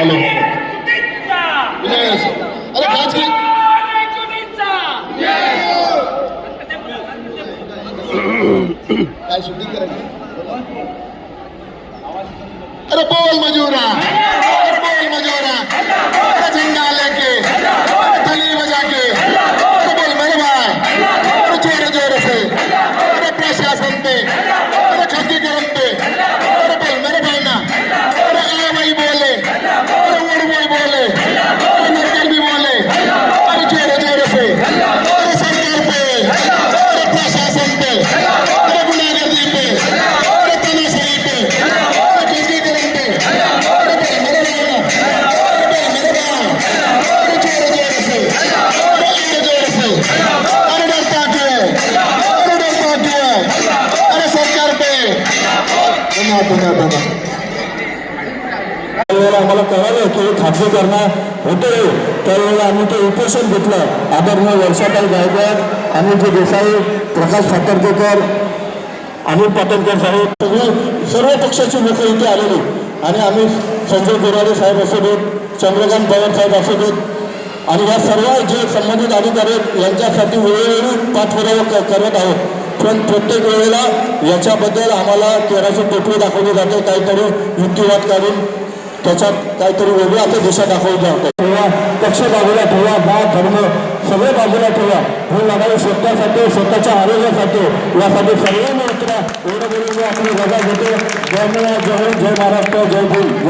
Hello अरे खाजगी काय शूटिंग करायची अरे बोल मजूरा अरे झंडा लेके थाली बजा के अरे बोल मेरे भाई अरे जोर जोर से अरे प्रशासन पे अरे खाद्यकरण पे अरे बोल मेरे भाई ना अरे आ भाई बोले अरे उड़ भाई बोले अरे नरकर भी बोले अरे जोर जोर से अरे सरकार पे अरे प्रशासन पे अरे गुंडागर्दी पे अरे तमाशाई पे अरे खाद्यकरण पे अरे बोल मेरे भाई ना अरे बोल मेरे भाई अरे जोर जोर से अरे जोर से अरे डरता क्यों है अरे सरकार पे आम्हाला कळालं की खाजगीकरण होते त्यावेळेला आम्ही ते उपोषण घेतलं आदरणीय वर्षाताई गायकवाड आणि जे देसाई प्रकाश फातर्डेकर अनिल पाटणकर साहेब सर्व पक्षाची लोक इथे आलेली आणि आम्ही संजय गोराडे साहेब असू देत चंद्रकांत पवार साहेब असू देत आणि या सर्व जे संबंधित अधिकारी आहेत यांच्यासाठी वेळोवेळी पाठपुरावा करत आहोत पण प्रत्येक वेळेला याच्याबद्दल आम्हाला केराची टोपी दाखवली जाते काहीतरी युक्तिवाद काढून त्याच्यात काहीतरी वेगळं आता दिशा दाखवली जाते ठेवा पक्ष बाजूला ठेवा जात धर्म सगळे बाजूला ठेवा हे लढाई स्वतःसाठी स्वतःच्या आरोग्यासाठी यासाठी सर्वांनी उतरा एवढं बोलून मी आपली रजा घेतो जय जय महाराष्ट्र जय भीम.